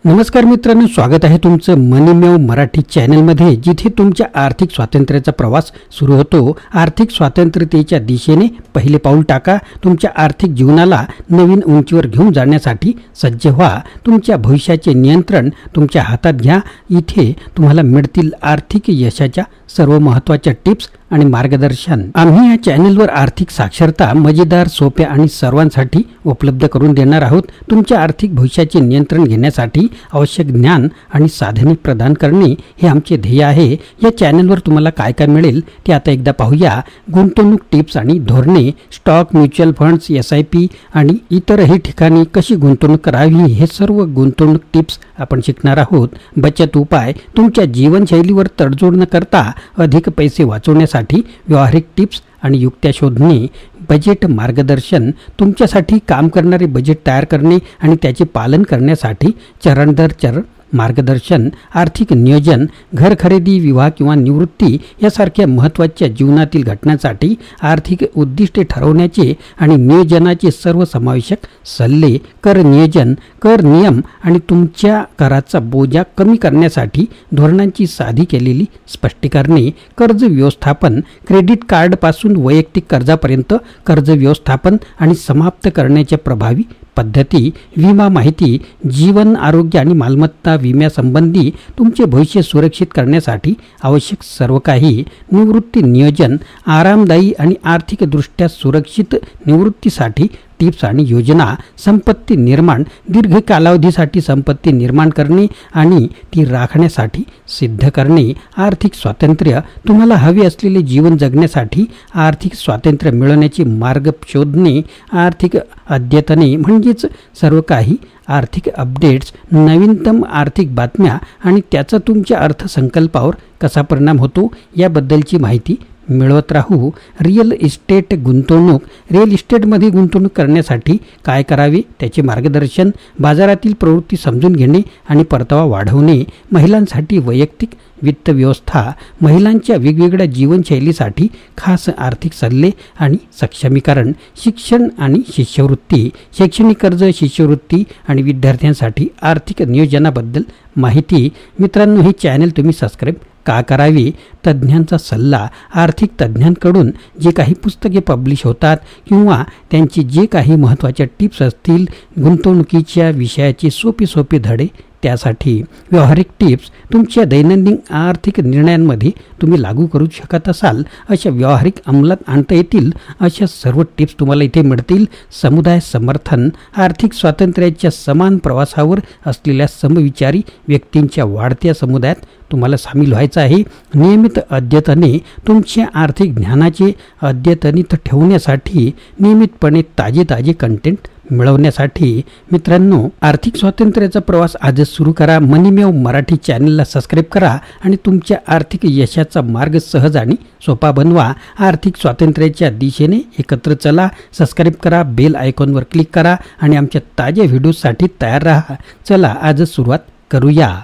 नमस्कार मित्रांनो, स्वागत आहे तुमचं मनीमेव मराठी चॅनलमध्ये, जिथे तुमच्या आर्थिक स्वातंत्र्याचा प्रवास सुरू होतो। आर्थिक स्वातंत्र्याच्या दिशेने पहिले पाऊल टाका। तुमच्या आर्थिक जीवनाला नवीन उंचीवर घेऊन जाण्यासाठी सज्ज व्हा। तुमच्या भविष्याचे नियंत्रण तुमच्या हातात घ्या। इथे तुम्हाला मिळतील आर्थिक यशाच्या सर्व महत्त्वाच्या टिप्स आणि मार्गदर्शन। आम्ही या चॅनलवर आर्थिक साक्षरता मजेदार, सोप्या आणि सर्वांसाठी उपलब्ध करून देणार आहोत। तुमच्या आर्थिक भविष्याचे नियंत्रण घेण्यासाठी आवश्यक ज्ञान आणि साधने प्रदान करणे हे आमचे ध्येय आहे। या चॅनलवर तुम्हाला काय काय मिळेल ते आता एकदा पाहूया। गुंतवणूक टिप्स आणि धोरणे, स्टॉक, म्युच्युअल फंड्स, SIP आणि इतरही ठिकाणी कशी गुंतवणूक करावी हे सर्व गुंतवणूक टिप्स आपण शिकणार आहोत। बचत उपाय, तुमच्या जीवनशैलीवर तडजोड न करता अधिक पैसे वाचवण्यासाठी व्यावहारिक टिप्स आणि युक्त्या शोधणे। बजेट मार्गदर्शन, तुमच्यासाठी काम करणारे बजेट तयार करणे आणि त्याचे पालन करण्यासाठी चरण दर चरण मार्गदर्शन। आर्थिक नियोजन, घर खरेदी, विवाह किंवा निवृत्ती यासारख्या महत्त्वाच्या जीवनातील घटनांसाठी आर्थिक उद्दिष्टे ठरवण्याचे आणि नियोजनाचे सर्वसमावेशक सल्ले। कर नियोजन, कर नियम आणि तुमच्या कराचा बोजा कमी करण्यासाठी धोरणांची साधी केलेली स्पष्टीकरणे। कर्ज व्यवस्थापन, क्रेडिट कार्डपासून वैयक्तिक कर्जापर्यंत कर्ज व्यवस्थापन आणि समाप्त करण्याच्या प्रभावी पद्धती। विमा माहिती, जीवन, आरोग्य आणि मालमत्ता विम्यासंबंधी तुमचे भविष्य सुरक्षित करण्यासाठी आवश्यक सर्व काही। निवृत्ती नियोजन, आरामदायी आणि आर्थिकदृष्ट्या सुरक्षित निवृत्तीसाठी टिप्स आणि योजना। संपत्ती निर्माण, दीर्घ कालावधीसाठी संपत्ती निर्माण करणे आणि ती राखण्यासाठी सिद्ध करणे। आर्थिक स्वातंत्र्य, तुम्हाला हवे असलेले जीवन जगण्यासाठी आर्थिक स्वातंत्र्य मिळवण्याचे मार्ग शोधणे। आर्थिक अद्यतने म्हणजेच सर्व काही आर्थिक अपडेट्स, नवीनतम आर्थिक बातम्या आणि त्याचा तुमच्या अर्थसंकल्पावर कसा परिणाम होतो याबद्दलची माहिती मिळवत राहू। रिअल इस्टेट गुंतवणूक, रिअल इस्टेटमध्ये गुंतवणूक करण्यासाठी काय करावे त्याचे मार्गदर्शन। बाजारातील प्रवृत्ती समजून घेणे आणि परतावा वाढवणे। महिलांसाठी वैयक्तिक वित्त व्यवस्था, महिलांच्या वेगवेगळ्या जीवनशैलीसाठी खास आर्थिक सल्ले आणि सक्षमीकरण। शिक्षण आणि शिष्यवृत्ती, शैक्षणिक कर्ज, शिष्यवृत्ती आणि विद्यार्थ्यांसाठी आर्थिक नियोजनाबद्दल माहिती। मित्रांनो, हे चॅनल तुम्ही सबस्क्राईब का करावे? तज्ज्ञांचा सल्ला, आर्थिक तज्ज्ञांकडून जे काही पुस्तके पब्लिश होतात किंवा त्यांची जे काही महत्त्वाच्या टिप्स असतील, गुंतवणुकीच्या विषयाचे सोपे धडे, त्यासाठी व्यावहारिक टिप्स तुमच्या दैनंदिन आर्थिक निर्णयांमध्ये तुम्ही लागू करू शकत असाल अशा व्यावहारिक अंमलात आणता येतील अशा सर्व टिप्स तुम्हाला इथे मिळतील। समुदाय समर्थन, आर्थिक स्वातंत्र्याच्या समान प्रवासावर असलेल्या समविचारी व्यक्तींच्या वाढत्या समुदायात तुम्हाला सामील व्हायचं आहे। नियमित अद्यतने, तुमच्या आर्थिक ज्ञानाचे अद्यतनित ठेवण्यासाठी नियमितपणे ताजे कंटेंट मिळवण्यासाठी। मित्रांनो, आर्थिक स्वातंत्र्याचा प्रवास आजच सुरू करा। मनीमेव मराठी चॅनलला सबस्क्राईब करा आणि तुमच्या आर्थिक यशाचा मार्ग सहज आणि सोपा बनवा। आर्थिक स्वातंत्र्याच्या दिशेने एकत्र चला। सबस्क्राईब करा, बेल आयकॉनवर क्लिक करा आणि आमच्या ताज्या व्हिडिओसाठी तयार राहा। चला आजच सुरुवात करूया।